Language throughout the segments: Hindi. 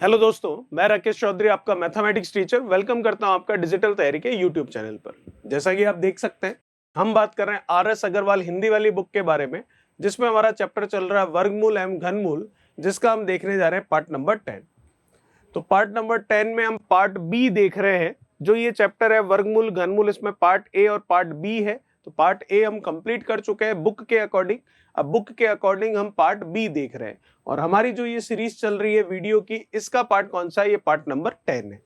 हेलो दोस्तों, मैं राकेश चौधरी आपका मैथमेटिक्स टीचर वेलकम करता हूं आपका डिजिटल तैयारी के यूट्यूब चैनल पर। जैसा कि आप देख सकते हैं, हम बात कर रहे हैं आर.एस. अग्रवाल हिंदी वाली बुक के बारे में, जिसमें हमारा चैप्टर चल रहा है वर्गमूल एवं घनमूल, जिसका हम देखने जा रहे हैं पार्ट नंबर 10। तो पार्ट नंबर 10 में हम पार्ट बी देख रहे हैं। जो ये चैप्टर है वर्गमूल घनमूल, इसमें पार्ट ए और पार्ट बी है। तो पार्ट ए हम कंप्लीट कर चुके हैं बुक के अकॉर्डिंग। अब बुक के अकॉर्डिंग हम पार्ट बी देख रहे हैं, और हमारी जो ये सीरीज चल रही है वीडियो की, इसका पार्ट कौन सा है? ये पार्ट नंबर 10 है।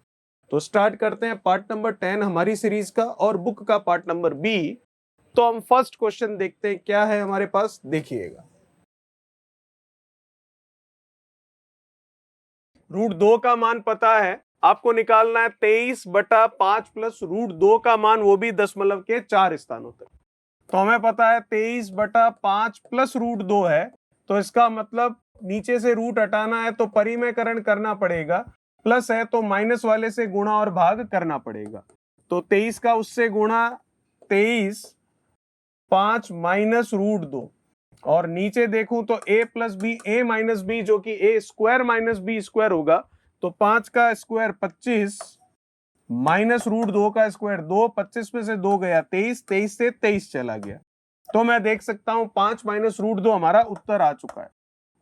तो स्टार्ट करते हैं पार्ट नंबर 10 हमारी सीरीज का, और बुक का पार्ट नंबर बी। तो हम फर्स्ट क्वेश्चन देखते हैं, क्या है हमारे पास, देखिएगा। √2 का मान पता है, आपको निकालना है 23/5 प्लस √2 का मान, वो भी दशमलव के 4 स्थानों तक। तो हमें पता है 23/5 प्लस √2 है, तो इसका मतलब नीचे से रूट हटाना है तो परिमेयकरण करना पड़ेगा, प्लस है तो माइनस वाले से गुणा और भाग करना पड़ेगा। तो 23 का उससे गुणा, 23 5 माइनस √2, और नीचे देखूं तो a plus b, a minus b, जो कि a square minus b square होगा। तो 5 का स्क्वायर 25 माइनस √2 का स्क्वायर 2, 25 में से 2 गया 23, 23 से 23 चला गया। तो मैं देख सकता हूं 5 माइनस √2 हमारा उत्तर आ चुका है।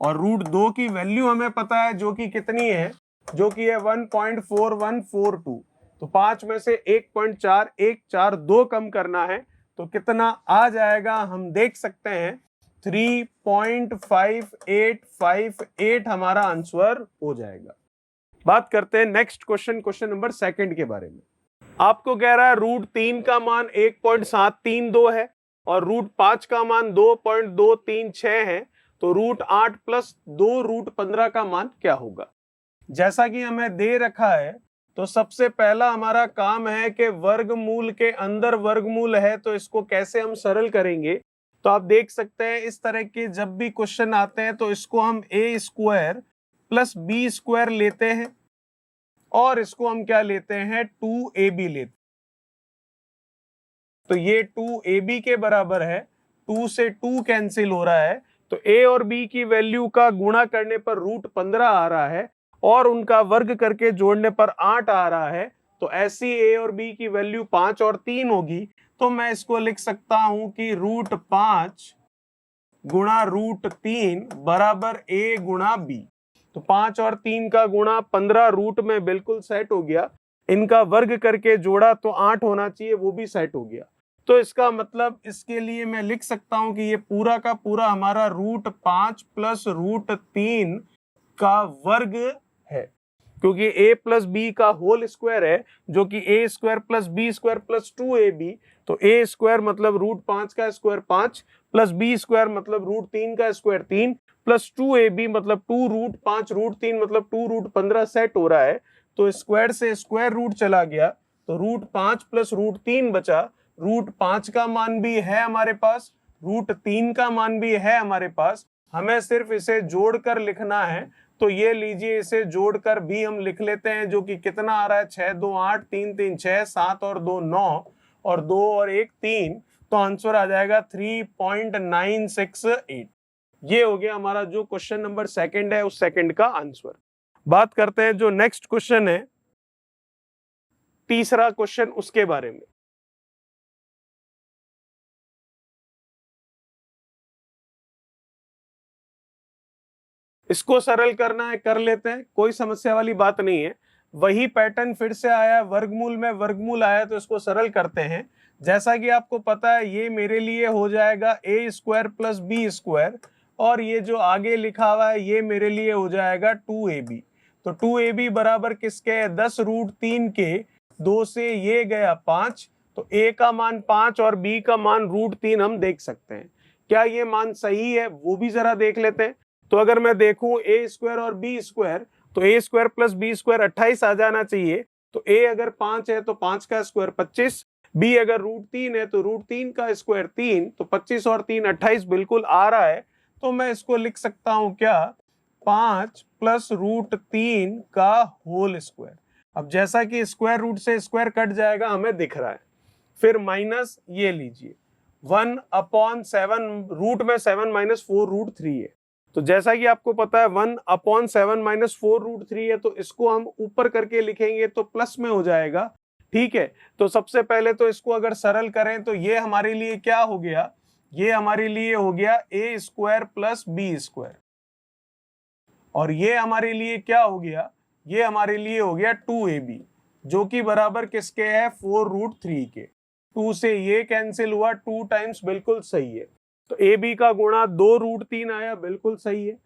और √2 की वैल्यू हमें पता है, जो कि कितनी है, जो कि है 1.4142। तो 5 में से 1.4142 कम करना है, तो कितना आ जाएगा हम देख सकते हैं, 3.5858 हमारा आंसर हो जाएगा। बात करते हैं नेक्स्ट क्वेश्चन, क्वेश्चन नंबर 2 के बारे में। आपको कह रहा है √3 का मान 1.732 है, और √5 का मान 2.236 है। तो √8 प्लस 2 √15 का मान क्या होगा? जैसा कि हमें दे रखा है, तो सबसे पहला हमारा काम है कि वर्गमूल के अंदर वर्गमूल है, तो इसको कैसे हम सरल करेंगे। तो आप देख सकते हैं, इस तरह के जब भी क्वेश्चन आते हैं तो इसको हम a square plus B square लेते हैं, और इसको हम क्या लेते हैं, 2ab लेते हैं। तो ये 2ab के बराबर है, 2 से 2 कैंसिल हो रहा है, तो a और b की वैल्यू का गुणा करने पर √15 आ रहा है, और उनका वर्ग करके जोड़ने पर 8 आ रहा है। तो ऐसी a और b की वैल्यू 5 और 3 होगी। तो मैं इसको लिख सकता हूं कि √5 गुणा √3 बराबर a गुणा b। तो 5 और 3 का गुणा 15 रूट में बिल्कुल सेट हो गया। इनका वर्ग करके जोड़ा तो 8 होना चाहिए, वो भी सेट हो गया। तो इसका मतलब इसके लिए मैं लिख सकता हूं कि ये पूरा का पूरा हमारा √5 प्लस √3 का वर्ग है, क्योंकि a प्लस बी का होल स्क्वायर है, जो कि a square plus B square plus 2ab। तो a स्क्वायर मतलब √5 का स्क्वायर 5, प्लस बी स्क्वायर मतलब √3 का स्क्वायर 3, प्लस 2ab मतलब 2 √5 √3 मतलब 2 √15 सेट हो रहा है। तो स्क्वायर से स्क्वायर रूट चला गया, तो √5 प्लस √3 बचा। √5 का मान भी है हमारे पास, √3 का मान भी है हमारे पास, हमें सिर्फ इसे जोड़कर लिखना है। तो ये लीजिए, इसे जोड़कर भी हम लिख लेते हैं, जो कि कितना आ रहा है, 6 2 8 3 3 6 7 और 2 9 और 2 और 1 3। तो आंसर आ जाएगा 3.968। ये हो गया हमारा जो क्वेश्चन नंबर 2 है, उस सेकंड का आंसर। बात करते हैं जो नेक्स्ट क्वेश्चन है, तीसरा क्वेश्चन, उसके बारे में। इसको सरल करना है, कर लेते हैं, कोई समस्या वाली बात नहीं है। वही पैटर्न फिर से आया, वर्गमूल में वर्गमूल आया, तो इसको सरल करते हैं। जैसा कि आपको पता है, ये मेरे लिए हो जाएगा a square plus B square, और ये जो आगे लिखा हुआ है ये मेरे लिए हो जाएगा 2ab। तो 2ab बराबर किसके है, 10 √3 के। 2 से ये गया 5, तो a का मान 5 और b का मान √3 हम देख सकते हैं। क्या ये मान सही है, वो भी जरा देख लेते हैं। तो अगर मैं देखूं a स्क्वायर और b स्क्वायर, तो a square plus b square 28 आ जाना चाहिए। तो a अगर 5 है तो 5 का स्क्वायर 25, b अगर √3 है तो √3 का स्क्वायर 3, तो 25 और 3 28 बिल्कुल आ रहा है। तो मैं इसको लिख सकता हूं क्या, 5 प्लस √3 का होल स्क्वायर। अब जैसा कि स्क्वायर रूट से स्क्वायर कट जाएगा, हमें दिख रहा है। फिर माइनस ये लीजिए, 1/7, रूट में 7 - 4 √3 है। तो जैसा कि आपको पता है 1/7 माइनस 4√3 है, तो इसको हम ऊपर करके लिखेंगे तो प्लस में हो जाएगा। ठीक है, तो सबसे पहले तो इसको अगर सरल करें तो ये हमारे लिए क्या हो गया, ये हमारे लिए हो गया a² प्लस b², और ये हमारे लिए क्या हो गया, ये हमारे लिए हो गया 2ab, जो कि बराबर किसके है, 4√3 के। 2 से ये कैंसिल हुआ, 2 टाइम्स बिल्कुल सही है। तो ab का गुणा 2√3 आया, बिल्कुल सही है।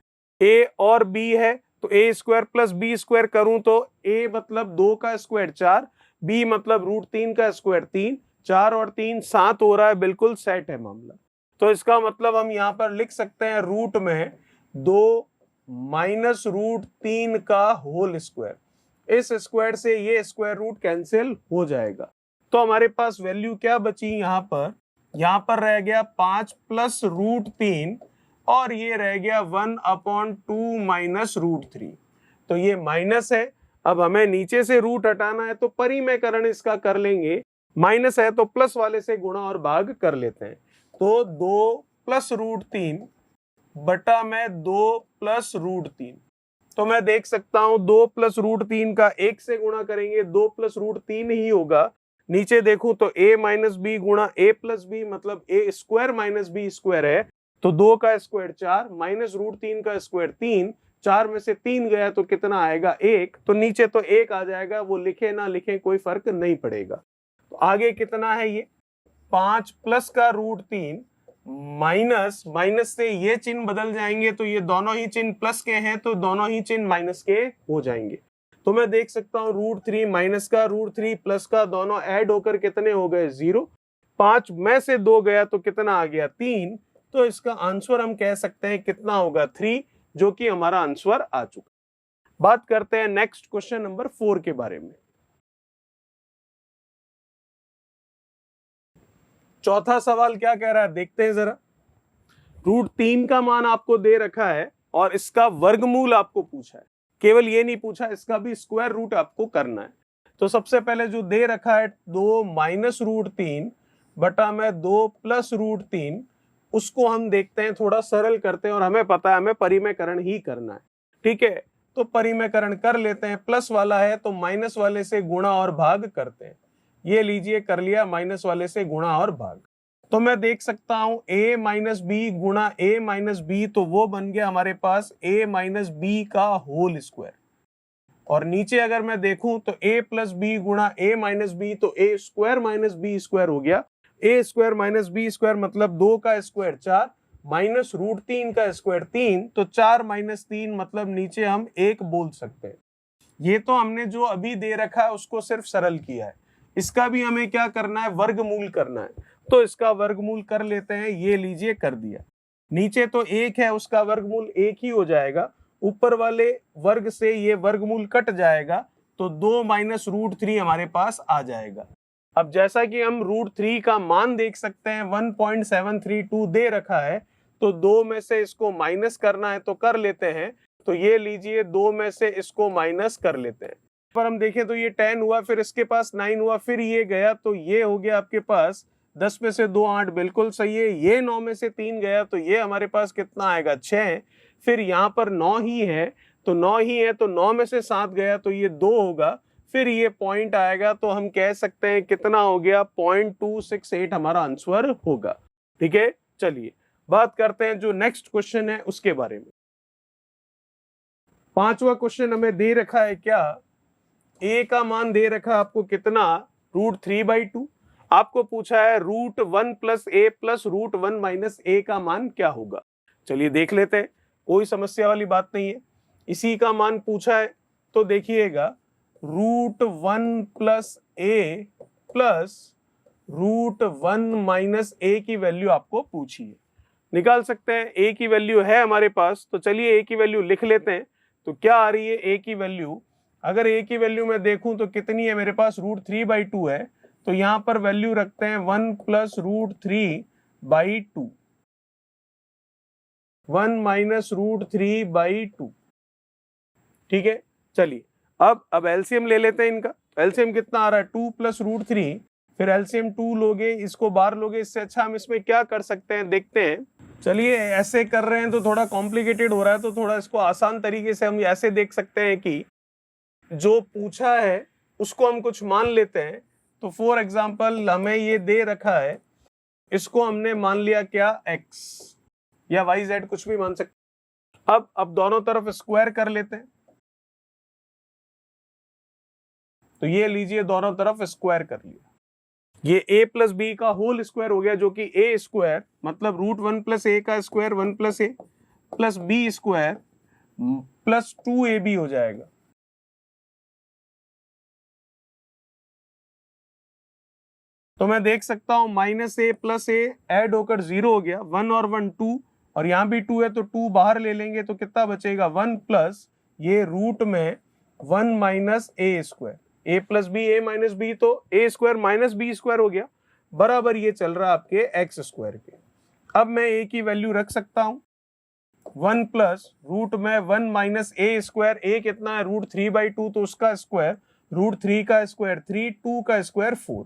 a और b है तो a² प्लस b² करूं तो a मतलब 2 का स्क्वायर 4, b मतलब √3 का स्क्वायर 3, 4 और 3 7 हो रहा है, बिल्कुल सेट है मामला। तो इसका मतलब हम यहाँ पर लिख सकते हैं रूट में 2 माइनस √3 का होल स्क्वायर, इस स्क्वायर से ये स्क्वायर रूट कैंसिल हो जाएगा। तो हमारे पास वैल्यू क्या बची, यहाँ पर रह गया 5 प्लस √3 और ये रह गया 1/2 माइनस √3। तो ये माइनस है, अब हमें नीचे से रूट हटाना है तो परिमेयकरण इसका कर लेंगे, माइनस है तो प्लस वाले से गुणा और भाग कर लेते हैं। तो 2 प्लस √3 बटा में 2 प्लस √3, तो मैं देख सकता हूं 2 प्लस √3 का 1 से गुणा करेंगे, 2 प्लस √3 ही होगा। नीचे देखूं तो a माइनस बी गुणा a प्लस बी मतलब a² माइनस b² है, तो 2 का स्क्वायर 4 माइनस √3 का स्क्वायर 3, 4 में से 3 गया तो कितना आएगा 1, तो नीचे तो 1 आ जाएगा, वो लिखे ना लिखे कोई फर्क नहीं पड़ेगा। तो आगे कितना है, ये 5 प्लस का √3 माइनस, माइनस से ये चिन्ह बदल जाएंगे तो ये दोनों ही चिन्ह प्लस के हैं तो दोनों ही चिन्ह माइनस के हो जाएंगे। तो मैं देख सकता हूं √3 माइनस का √3 प्लस का दोनों ऐड होकर कितने हो गए 0, 5 में से 2 गया तो कितना आ गया 3, तो इसका आंसर हम कह सकते हैं कितना होगा 3, जो कि हमारा आंसर आ चुका। बात करते हैं नेक्स्ट क्वेश्चन नंबर 4 के बारे में। चौथा सवाल क्या कह रहा है देखते हैं जरा। √3 का मान आपको दे रखा है और इसका वर्गमूल आपको पूछा है, केवल ये नहीं पूछा, इसका भी स्क्वायर रूट आपको करना है। तो सबसे पहले जो दे रखा है 2 माइनस √3 बटा में 2 प्लस √3, उसको हम देखते हैं, थोड़ा सरल करते हैं, और हमें पता है हमें परिमेयकरण ही करना है। ठीक है, तो परिमेयकरण कर लेते हैं, प्लस वाला है तो माइनस वाले से गुणा और भाग करते हैं। ये लीजिए कर लिया, माइनस वाले से गुणा और भाग। तो मैं देख सकता हूं a माइनस बी गुणा a माइनस बी, तो वो बन गया हमारे पास a माइनस बी का होल स्क्वायर, और नीचे अगर मैं देखूं तो a प्लस बी गुणा a माइनस बी, तो a² माइनस b² हो गया, a² माइनस b² मतलब 2 का स्क्वायर 4 माइनस √3 का स्क्वायर 3, तो 4 माइनस 3 मतलब नीचे हम 1 बोल सकते हैं। ये तो हमने जो अभी दे रखा है उसको सिर्फ सरल किया है, इसका भी हमें क्या करना है, वर्गमूल करना है। तो इसका वर्गमूल कर लेते हैं, ये लीजिए कर दिया। नीचे तो 1 है, उसका वर्गमूल 1 ही हो जाएगा, ऊपर वाले वर्ग से ये वर्गमूल कट जाएगा तो 2 माइनस √3 हमारे पास आ जाएगा। अब जैसा कि हम √3 का मान देख सकते हैं 1.732 दे रखा है, तो 2 में से इसको माइनस करना है तो कर लेते हैं। तो ये लीजिए 2 में से इसको माइनस कर लेते हैं, पर हम देखें तो ये 10 हुआ, फिर इसके पास 9 हुआ, फिर ये गया तो ये हो गया आपके पास 10 में से 2 8, बिल्कुल सही है। ये 9 में से 3 गया तो ये हमारे पास कितना आएगा 6, फिर यहाँ पर 9 ही है तो 9 ही है, तो 9 में से 7 गया तो ये 2 होगा, फिर ये पॉइंट आएगा, तो हम कह सकते हैं कितना हो गया 0.268 हमारा आंसर होगा। ठीक है, चलिए बात करते हैं जो नेक्स्ट क्वेश्चन है उसके बारे में। 5वां क्वेश्चन हमें दे रखा है क्या, a का मान दे रखा आपको कितना, √3/2। आपको पूछा है √1 plus a plus √1 minus a का मान क्या होगा। चलिए देख लेते हैं, कोई समस्या वाली बात नहीं है। इसी का मान पूछा है तो देखिएगा √1 plus a plus √1 minus a की वैल्यू आपको पूछी है, निकाल सकते हैं। a की वैल्यू है हमारे पास, तो चलिए a की वैल्यू लिख लेते हैं। तो क्या आ रही है a की वैल्यू, अगर a की वैल्यू मैं देखूं तो कितनी है मेरे पास, √3/2 है, तो यहां पर वैल्यू रखते हैं 1 प्लस √3/2, 1 माइनस √3/2। ठीक है, चलिए अब एलसीएम ले लेते हैं इनका। एलसीएम कितना आ रहा है 2 प्लस √3, फिर एलसीएम 2 लोगे, इसको बाहर लोगे, इससे अच्छा हम इसमें क्या कर सकते हैं देखते हैं। चलिए ऐसे कर रहे हैं तो थोड़ा कॉम्प्लिकेटेड हो रहा है, तो थोड़ा इसको आसान तरीके से हम ऐसे देख सकते हैं कि जो पूछा है उसको हम कुछ मान लेते हैं। तो फॉर एग्जाम्पल हमें ये दे रखा है, इसको हमने मान लिया क्या x या yz, कुछ भी मान सकते। अब दोनों तरफ स्क्वायर कर लेते हैं, तो ये लीजिए दोनों तरफ स्क्वायर कर लिया, ये a प्लस बी का होल स्क्वायर हो गया, जो कि a स्क्वायर मतलब √1 प्लस a का square 1 plus a plus B square plus 2ab हो जाएगा। तो मैं देख सकता हूं -a प्लस a ऐड होकर 0 हो गया, 1 और 1 2, और यहां भी 2 है तो 2 बाहर ले लेंगे तो कितना बचेगा 1 प्लस ये रूट में 1 minus a square, a plus b a minus b, तो a square minus b square हो गया, बराबर ये चल रहा है आपके x स्क्वायर के। अब मैं a की वैल्यू रख सकता हूं 1 प्लस रूट में 1 माइनस a स्क्वायर, a कितना है √3/2, तो उसका स्क्वायर √3 का स्क्वायर 3, 2 का स्क्वायर 4,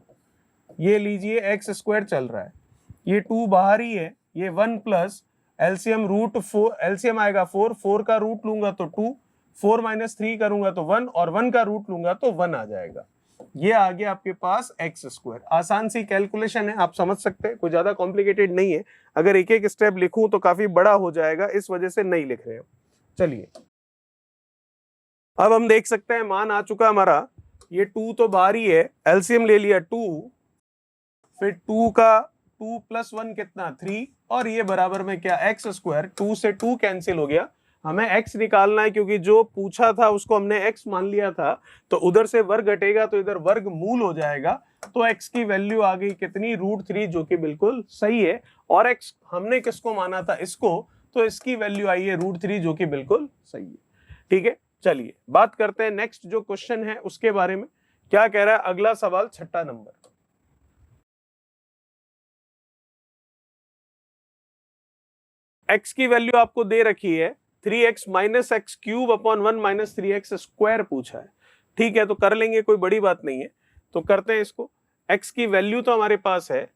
ये लीजिए x स्क्वायर चल रहा है, ये 2 बाहर ही है, ये 1 प्लस एलसीएम √4, एलसीएम आएगा 4, 4 का रूट लूंगा तो 2, 4 माइनस 3 करूंगा तो 1, और 1 का रूट लूंगा तो 1 आ जाएगा। ये आ गया आपके पास x स्क्वायर। आसान सी कैलकुलेशन है, आप समझ सकते हैं, कोई ज्यादा कॉम्प्लिकेटेड नहीं है। अगर एक एक स्टेप लिखूं तो काफी बड़ा हो जाएगा, इस वजह से नहीं लिख रहे हैं। चलिए अब हम देख सकते हैं मान आ चुका हमारा, ये 2 तो बाहर ही है, एलसीएम ले लिया 2, फिर 2 का 2 प्लस 1 कितना 3, और ये बराबर में क्या x स्क्वायर, 2 से 2 कैंसिल हो गया, हमें x निकालना है क्योंकि जो पूछा था उसको हमने x मान लिया था, तो उधर से वर्ग घटेगा तो इधर वर्ग मूल हो जाएगा, तो x की वैल्यू आ गई कितनी √3, जो कि बिल्कुल सही है, और x हमने किसको माना था इसको, तो इसकी वैल्यू आई है √3, जो कि बिल्कुल सही है। ठीक है, चलिए बात करते हैं नेक्स्ट जो क्वेश्चन है उसके बारे में। क्या कह रहा है अगला सवाल, 6ठा नंबर। x की वैल्यू आपको दे रखी है 3x minus x cube upon 1 minus 3x square पूछा है। ठीक है, तो कर लेंगे, कोई बड़ी बात नहीं है, तो करते हैं इसको। x की वैल्यू तो हमारे पास है,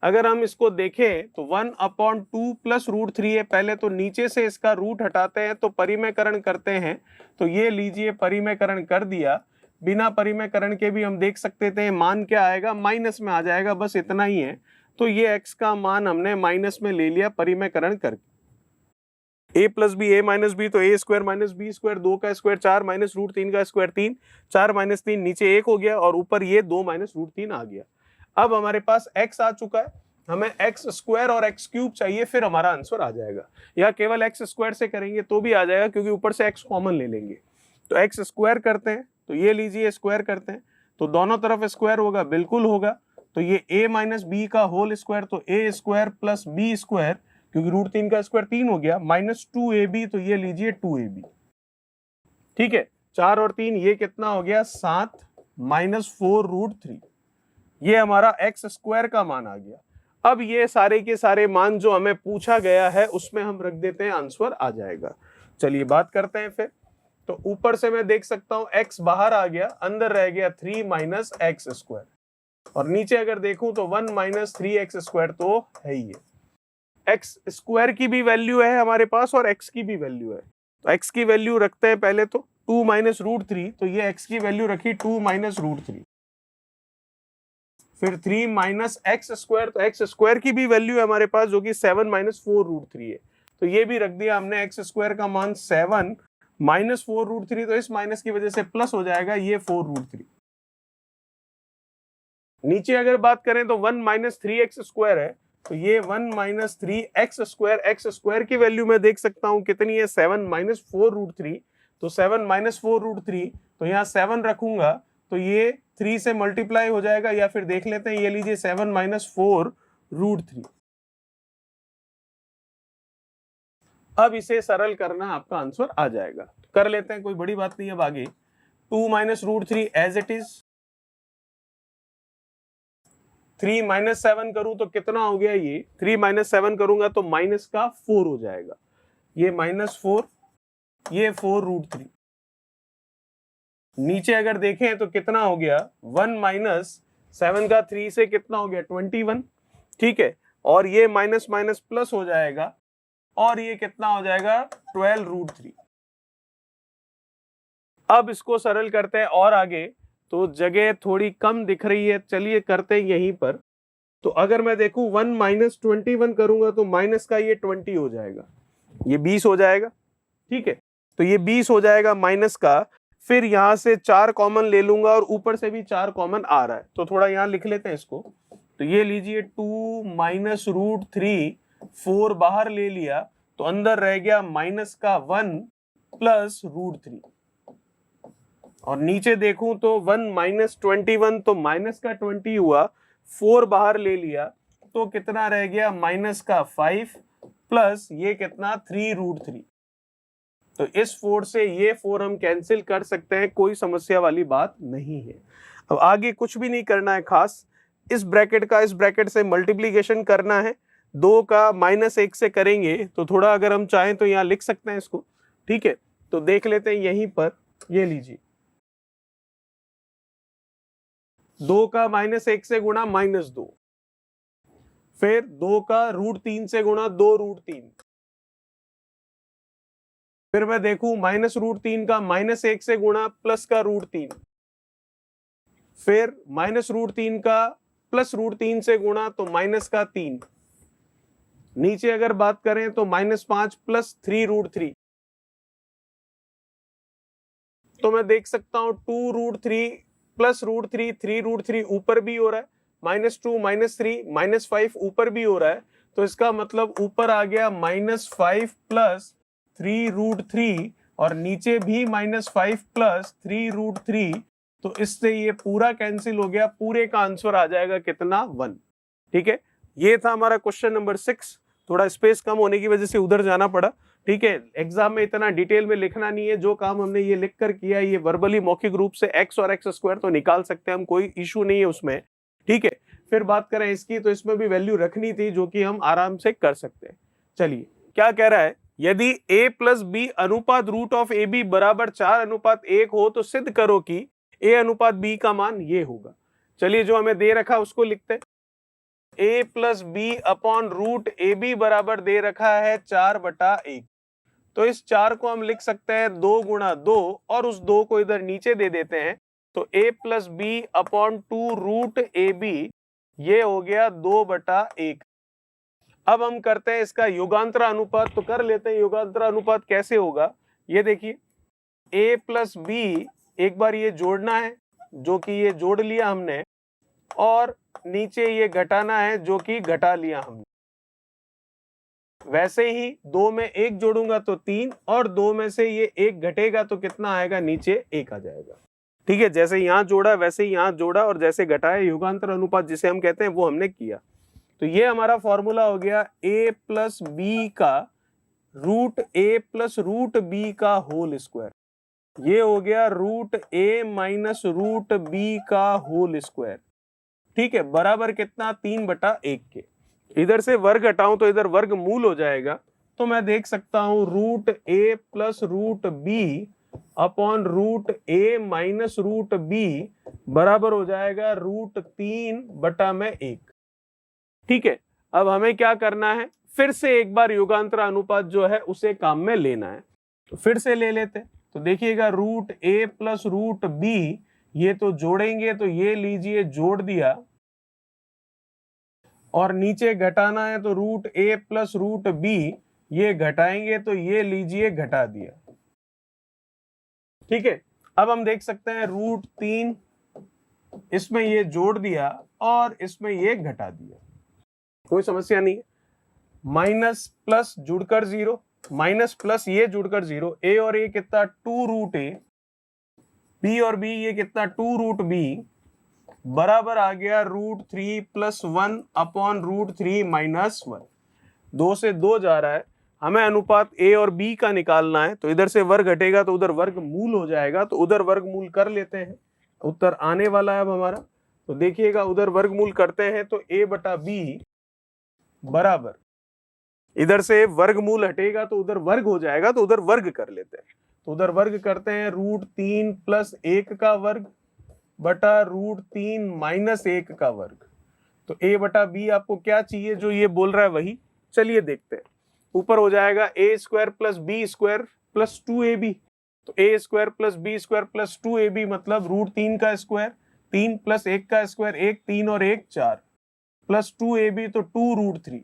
अगर हम इसको देखें तो 1/2 प्लस √3 है, पहले तो नीचे से इसका रूट हटाते हैं तो परिमेयकरण करते हैं, तो ये लीजिए परिमेयकरण कर दिया, बिना परिमेयकरण के भी हम देख सकते थे मान क्या आएगा, माइनस में आ जाएगा, बस इतना ही है। तो ये x का मान हमने माइनस में ले लिया परिमेयकरण करके, a plus b a minus b, तो a square minus b square, 2 का स्क्वायर 4 माइनस √3 का स्क्वायर 3, 4 माइनस 3 नीचे 1 हो गया, और ऊपर ये 2 माइनस √3 आ गया। अब हमारे पास x आ चुका है, हमें x स्क्वायर और x क्यूब चाहिए, फिर हमारा आंसर आ जाएगा, या केवल x स्क्वायर से करेंगे तो भी आ जाएगा क्योंकि ऊपर से x कॉमन ले लेंगे। तो x स्क्वायर करते हैं, तो ये लीजिए स्क्वायर करते हैं, तो दोनों तरफ स्क्वायर होगा, बिल्कुल होगा, तो ये a माइनस बी का होल स्क्वायर, तो a square plus B square, क्योंकि √3 का स्क्वायर 3 हो गया, माइनस 2ab, तो ये लीजिए 2ab। ठीक है, 4 और 3 ये कितना हो गया 7 माइनस 4 √3, ये हमारा x स्क्वायर का मान आ गया। अब ये सारे के सारे मान जो हमें पूछा गया है उसमें हम रख देते हैं, आंसर आ जाएगा। चलिए बात करते हैं फिर। तो ऊपर से मैं देख सकता हूं x बाहर आ गया, अंदर रह गया 3 माइनस एक्स स्क्वायर, और नीचे अगर देखूं तो 1 माइनस 3x स्क्वायर तो है ही है। x स्क्वायर की भी वैल्यू है हमारे पास और x की भी वैल्यू है, तो x की वैल्यू रखते हैं पहले, तो 2 माइनस √3, तो ये x की वैल्यू रखी 2 माइनस √3, फिर 3 माइनस एक्स स्क्वायर, तो एक्स स्क्वायर की भी वैल्यू है हमारे पास जो कि 7 माइनस 4 √3 है, तो ये भी रख दिया हमने, एक्स स्क्वायर का मान 7 माइनस 4 √3, तो इस माइनस की वजह से प्लस हो जाएगा, ये 4 √3। नीचे अगर बात करें तो 1 माइनस 3x स्क्वायर है, तो ये 1 minus 3x square, x square की वैल्यू मैं देख सकता हूं कितनी है 7 माइनस 4 √3, तो 7 माइनस 4 √3, तो यहाँ 7 रखूंगा तो ये 3 से मल्टीप्लाई हो जाएगा, या फिर देख लेते हैं, ये लीजिए 7 माइनस 4 √3। अब इसे सरल करना, आपका आंसर आ जाएगा, कर लेते हैं, कोई बड़ी बात नहीं। अब आगे 2 minus √3 as it is, 3 minus 7 करूं तो कितना हो गया, ये 3 माइनस 7 करूंगा तो माइनस का 4 हो जाएगा, ये माइनस 4, ये 4 √3। नीचे अगर देखें तो कितना हो गया 1 माइनस 7 का 3 से कितना हो गया 21। ठीक है, और ये माइनस माइनस प्लस हो जाएगा, और ये कितना हो जाएगा 12√3। अब इसको सरल करते हैं और आगे, तो जगह थोड़ी कम दिख रही है, चलिए करते हैं यहीं पर। तो अगर मैं देखूं 1 - 21 करूंगा तो माइनस का ये 20 हो जाएगा, ये 20 हो जाएगा। ठीक है, तो ये 20 हो जाएगा माइनस का। फिर यहां से 4 कॉमन ले लूंगा और ऊपर से भी 4 कॉमन आ रहा है, तो थोड़ा यहां लिख लेते हैं इसको। तो ये लीजिए 2 - √3, 4 बाहर ले लिया तो अंदर रह गया माइनस का 1 प्लस √3। और नीचे देखूं तो 1 - 21 तो माइनस का 20 हुआ, 4 बाहर ले लिया तो कितना रह गया माइनस का 5 प्लस ये कितना 3√3। तो इस 4 से ये 4 हम कैंसिल कर सकते हैं, कोई समस्या वाली बात नहीं है। अब आगे कुछ भी नहीं करना है खास, इस ब्रैकेट का इस ब्रैकेट से मल्टीप्लीकेशन करना है। 2 का -1 से करेंगे तो थोड़ा अगर हम चाहें तो यहाँ लिख सकते हैं इसको। ठीक है, तो देख लेते हैं यहीं पर, ये लीजिए 2 का -1 से गुणा -2, फिर 2 का √3 से गुणा 2√3, फिर मैं देखूं -√3 का -1 से गुणा प्लस का √3, फिर -√3 का प्लस √3 से गुणा तो माइनस का 3। नीचे अगर बात करें तो -5 प्लस 3√3, तो मैं देख सकता हूं 2√3 प्लस √3, 3√3 ऊपर भी हो रहा है, -2 -3 -5 ऊपर भी हो रहा है, तो इसका मतलब ऊपर आ गया -5 प्लस 3√3 और नीचे भी -5 प्लस 3√3। तो इससे ये पूरा कैंसिल हो गया, पूरे का आंसर आ जाएगा कितना 1। ठीक है, ये था हमारा क्वेश्चन नंबर 6। थोड़ा स्पेस कम होने की वजह से उधर जाना पड़ा। ठीक है, एग्जाम में इतना डिटेल में लिखना नहीं है, जो काम हमने ये लिख कर किया, ये वर्बली मौखिक रूप से x और x² तो निकाल सकते हैं हम, कोई इशू नहीं है उसमें। ठीक है, फिर बात करें इसकी, तो इसमें भी वैल्यू रखनी थी जो कि हम आराम से कर सकते हैं। चलिए क्या कह रहा है, यदि a + b अनुपात √ab बराबर 4:1 हो तो सिद्ध करो कि a अनुपात b का मान ये होगा। चलिए जो हमें दे रखा उसको लिखते हैं। a + b अपॉन √ab बराबर दे रखा है 4/1, तो इस 4 को हम लिख सकते हैं 2 × 2 और उस 2 को इधर नीचे दे देते हैं, तो a + b अपॉन 2√ab ये हो गया 2/1। अब हम करते हैं इसका युगांतरा अनुपात, तो कर लेते हैं युगांतरा अनुपात कैसे होगा। ये देखिए a + b एक बार ये जोड़ना है, जो कि ये जोड़ लिया हमने, और नीचे ये घटाना है जो कि घटा लिया हमने। वैसे ही 2 में 1 जोड़ूंगा तो 3, और 2 में से ये 1 घटेगा तो कितना आएगा, नीचे 1 आ जाएगा। ठीक है, जैसे यहां जोड़ा वैसे ही यहां जोड़ा, और जैसे घटाया, युगांतर अनुपात जिसे हम कहते हैं वो हमने किया। तो ये हमारा फॉर्मूला हो गया a + b का √a + √b का होल स्क्वायर, ये हो गया √a - √b का होल स्क्वायर। ठीक है, बराबर कितना 3/1 के। इधर से वर्ग हटाऊं तो इधर वर्ग मूल हो जाएगा, तो मैं देख सकता हूं √a + √b upon √a - √b बराबर हो जाएगा √3/1। ठीक है, अब हमें क्या करना है, फिर से एक बार युगांतरा अनुपात जो है उसे काम में लेना है, तो फिर से ले लेते हैं। तो देखिएगा √a + √b ये तो जोड़ेंगे, तो ये लीजिए जोड़ दिया, और नीचे घटाना है तो √a + √b ये घटाएंगे, तो ये लीजिए घटा दिया। ठीक है, अब हम देख सकते हैं √3 इसमें ये जोड़ दिया और इसमें ये घटा दिया, कोई समस्या नहीं है। माइनस प्लस जुड़कर 0, माइनस प्लस ये जुड़कर 0, a और a कितना 2√a, b और b ये कितना 2√b बराबर आ गया √3 + 1 अपॉन √3 - 1। 2 से 2 जा रहा है, हमें अनुपात a और b का निकालना है, तो इधर से वर्ग घटेगा तो उधर वर्ग मूल हो जाएगा, तो उधर वर्गमूल कर लेते हैं। उत्तर आने वाला है अब हमारा, तो देखिएगा उधर वर्गमूल करते हैं तो a/b बराबर, इधर से वर्गमूल हटेगा तो उधर वर्ग हो जाएगा, तो उधर वर्ग कर लेते हैं। तो उधर वर्ग करते हैं √3 + 1 का वर्ग बटा √3 - 1 का वर्ग। तो a/b आपको क्या चाहिए, जो ये बोल रहा है वही, चलिए देखते हैं। ऊपर हो जाएगा A square plus B square plus 2ab। तो A square plus B square plus 2ab मतलब √3 का स्क्वायर, 3 प्लस 1 का स्क्वायर 1, 3 और 1 4 प्लस 2ab तो 2√3।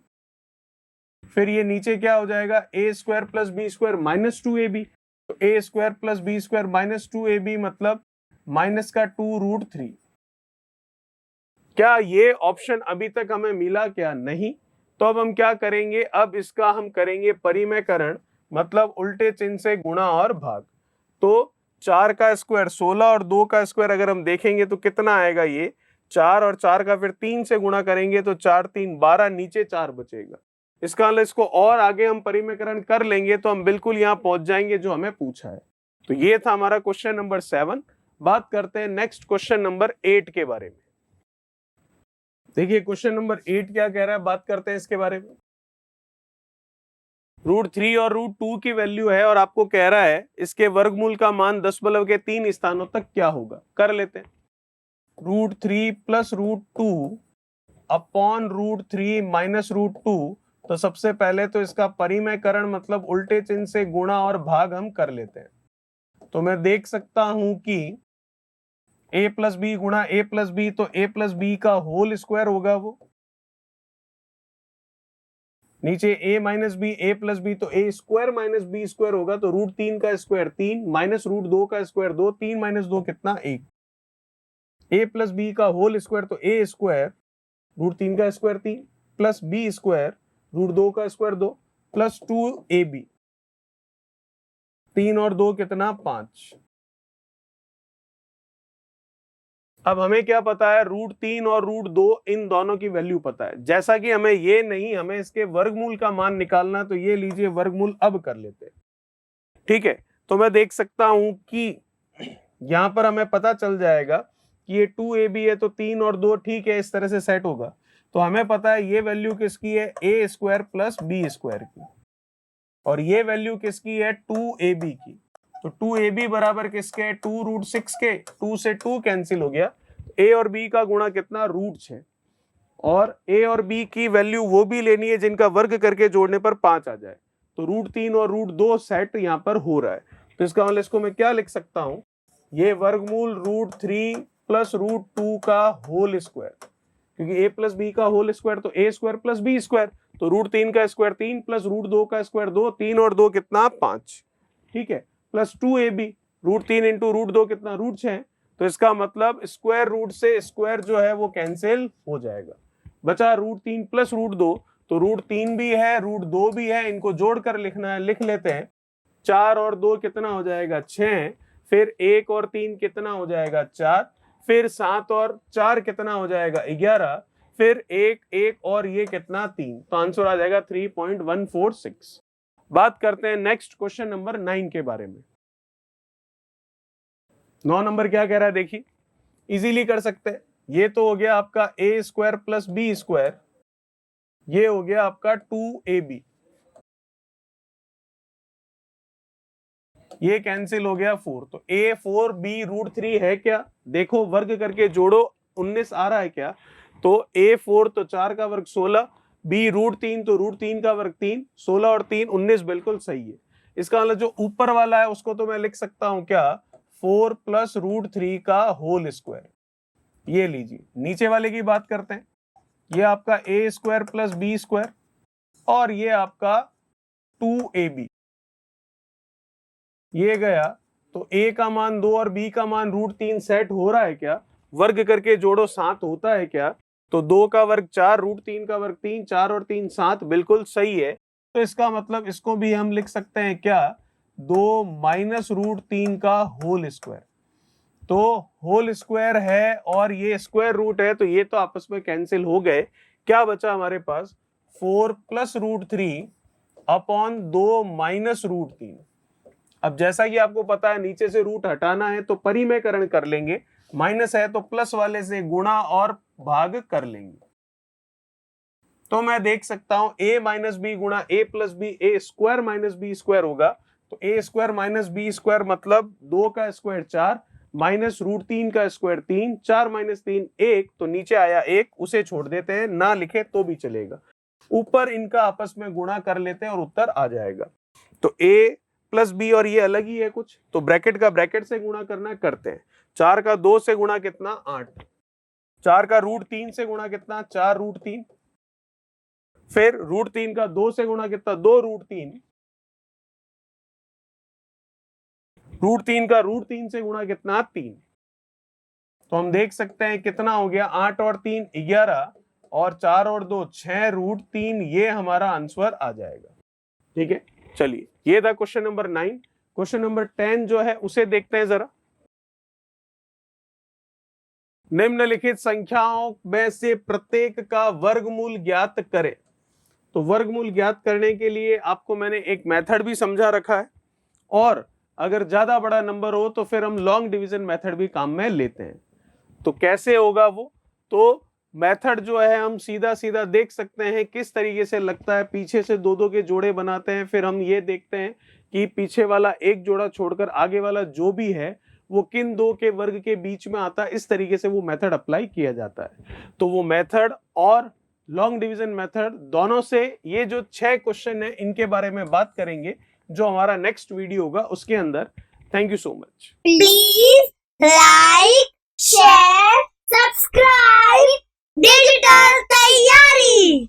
फिर ये नीचे क्या हो जाएगा, A square plus B square minus 2ab। तो A square plus B square minus 2ab मतलब माइनस का 2√3। क्या ये ऑप्शन अभी तक हमें मिला क्या? नहीं। तो अब हम क्या करेंगे, अब इसका हम करेंगे परिमेयकरण, मतलब उल्टे चिन्ह से गुणा और भाग। तो 4 का स्क्वायर 16 और 2 का स्क्वायर अगर हम देखेंगे तो कितना आएगा, ये 4 और 4 का फिर 3 से गुणा करेंगे तो 4 3 12, नीचे 4 बचेगा। इसका मतलब इसको और आगे हम परिमेयकरण कर लेंगे तो हम बिल्कुल यहाँ पहुंच जाएंगे जो हमें पूछा है। तो ये था हमारा क्वेश्चन नंबर 7। बात करते हैं नेक्स्ट क्वेश्चन नंबर 8 के बारे में। देखिए क्वेश्चन नंबर 8 क्या कह रहा है, बात करते हैं इसके बारे में। √3 और √2 की वैल्यू है और आपको कह रहा है इसके वर्गमूल का मान 10⁻³ स्थानों तक क्या होगा। कर लेते हैं। √3 प्लस √2 अपॉन √3 माइनस √2। तो सबसे पहले तो इसका परिमेयकरण मतलब उल्टे चिन्ह से गुणा और भाग हम कर लेते हैं। तो मैं देख सकता हूं कि a प्लस बी गुणा a प्लस बी, तो a प्लस बी का होल स्क्वायर होगा वो। नीचे a minus b, a plus b तो a square minus b square होगा। तो √3 का स्क्वायर 3 माइनस √2 का स्क्वायर 2, 3 माइनस 2 कितना 1। a प्लस बी का होल स्क्वायर तो a स्क्वायर √3 का स्क्वायर 3 प्लस b स्क्वायर √2 का स्क्वायर 2 प्लस 2ab। 3 और 2 कितना 5। अब हमें क्या पता है, √3 और √2 इन दोनों की वैल्यू पता है। जैसा कि हमें ये नहीं, हमें इसके वर्गमूल का मान निकालना, तो ये लीजिए वर्गमूल अब कर लेते हैं। ठीक है, तो मैं देख सकता हूं कि यहां पर हमें पता चल जाएगा कि ये 2ab है तो 3 और 2 ठीक है, इस तरह से सेट होगा। तो हमें पता है ये वैल्यू किसकी है, a square plus B square की, और ये वैल्यू किसकी है 2ab की। तो 2ab बराबर किसके है, 2√6 के। 2 से 2 कैंसिल हो गया। a और b का गुणा कितना, √6। और a और b की वैल्यू वो भी लेनी है जिनका वर्ग करके जोड़ने पर 5 आ जाए। तो √3 और √2 सेट यहाँ पर हो रहा है। तो इसका मतलब इसको मैं क्या लिख सकता हूं, ये वर्गमूल √3 प्लस √2 का होल स्क्वायर, क्योंकि a प्लस बी का होल स्क्वायर तो a square plus B square. तो √3 का स्क्वायर 3 प्लस √2 का स्क्वायर 2, 3 और 2 कितना 5। ठीक है, प्लस 2ab। √3 इंटू √2 कितना √6। तो इसका मतलब स्क्वायर रूट से स्क्वायर जो है वो कैंसिल हो जाएगा। बचा √3 प्लस √2। तो √3 भी है √2 भी है, इनको जोड़कर लिखना है, लिख लेते हैं। 4 और 2 कितना हो जाएगा 6, फिर 1 और 3 कितना हो जाएगा 4, फिर 7 और 4 कितना हो जाएगा 11, फिर 1 और ये कितना 3। तो आंसर आ जाएगा 3.146। बात करते हैं नेक्स्ट क्वेश्चन नंबर 9 के बारे में। 9 नंबर क्या कह रहा है, देखिए इजीली कर सकते हैं। ये तो हो गया आपका a square plus B square, ये हो गया आपका 2ab, ये कैंसिल हो गया 4। तो a 4b √3 है क्या, देखो वर्ग करके जोड़ो 19 आ रहा है क्या। तो a 4 तो 4 का वर्ग 16, b √3 तो √3 का वर्ग 3, 16 और 3 19 बिल्कुल सही है। इसका मतलब जो ऊपर वाला है उसको तो मैं लिख सकता हूं क्या, 4 प्लस √3 का होल स्क्वायर। ये लीजिए नीचे वाले की बात करते हैं। ये आपका a square plus B square और ये आपका 2ab, ये गया। तो a का मान 2 और b का मान √3 सेट हो रहा है क्या, वर्ग करके जोड़ो 7 होता है क्या। तो 2 का वर्ग 4, √3 का वर्ग 3, 4 और 3 7 बिल्कुल सही है। तो इसका मतलब इसको भी हम लिख सकते हैं क्या, 2 माइनस √3 का होल स्क्वायर। तो होल स्क्वायर है और ये स्क्वायर रूट है, तो ये तो आपस में कैंसिल हो गए। क्या बचा हमारे पास, 4 प्लस √3 अपॉन 2 माइनस √3। अब जैसा कि आपको पता है नीचे से रूट हटाना है तो परिमेयकरण कर लेंगे, माइनस है तो प्लस वाले से गुणा और भाग कर लेंगे। तो मैं देख सकता हूं a माइनस बी गुणा a plus b, a square minus b square होगा। तो a square minus b square मतलब 2 का स्क्वायर 4 माइनस √3 का स्क्वायर 3, 4 माइनस 3 1, तो नीचे आया 1, उसे छोड़ देते हैं, ना लिखे तो भी चलेगा। ऊपर इनका आपस में गुणा कर लेते हैं और उत्तर आ जाएगा। तो a प्लस बी और ये अलग ही है कुछ, तो ब्रैकेट का ब्रैकेट से गुणा करना करते हैं। 4 का 2 से गुणा कितना 8, 4 का रूट 3 से गुणा कितना 4 रूट 3, फिर रूट 3 का 2 से गुणा कितना 2 रूट 3, रूट 3 का रूट 3 से गुणा कितना 3। तो हम देख सकते हैं कितना हो गया 8 और 3 11 और 4 और 2 6 रूट 3, ये हमारा आंसर आ जाएगा। ठीक है, चलिए ये था क्वेश्चन नंबर 9। क्वेश्चन नंबर 10 जो है उसे देखते हैं जरा। निम्नलिखित संख्याओं में से प्रत्येक का वर्गमूल ज्ञात करें। तो वर्गमूल ज्ञात करने के लिए आपको मैंने एक मेथड भी समझा रखा है, और अगर ज्यादा बड़ा नंबर हो तो फिर हम लॉन्ग डिवीजन मेथड भी काम में लेते हैं। तो कैसे होगा वो, तो मेथड जो है हम सीधा सीधा देख सकते हैं किस तरीके से लगता है। पीछे से दो दो के जोड़े बनाते हैं, फिर हम ये देखते हैं कि पीछे वाला एक जोड़ा छोड़कर आगे वाला जो भी है वो किन दो के वर्ग के बीच में आता है। इस तरीके से वो मेथड अप्लाई किया जाता है। तो वो मेथड और लॉन्ग डिवीजन मेथड दोनों से ये जो 6 क्वेश्चन है इनके बारे में बात करेंगे जो हमारा नेक्स्ट वीडियो होगा उसके अंदर। Thank you so much. Please like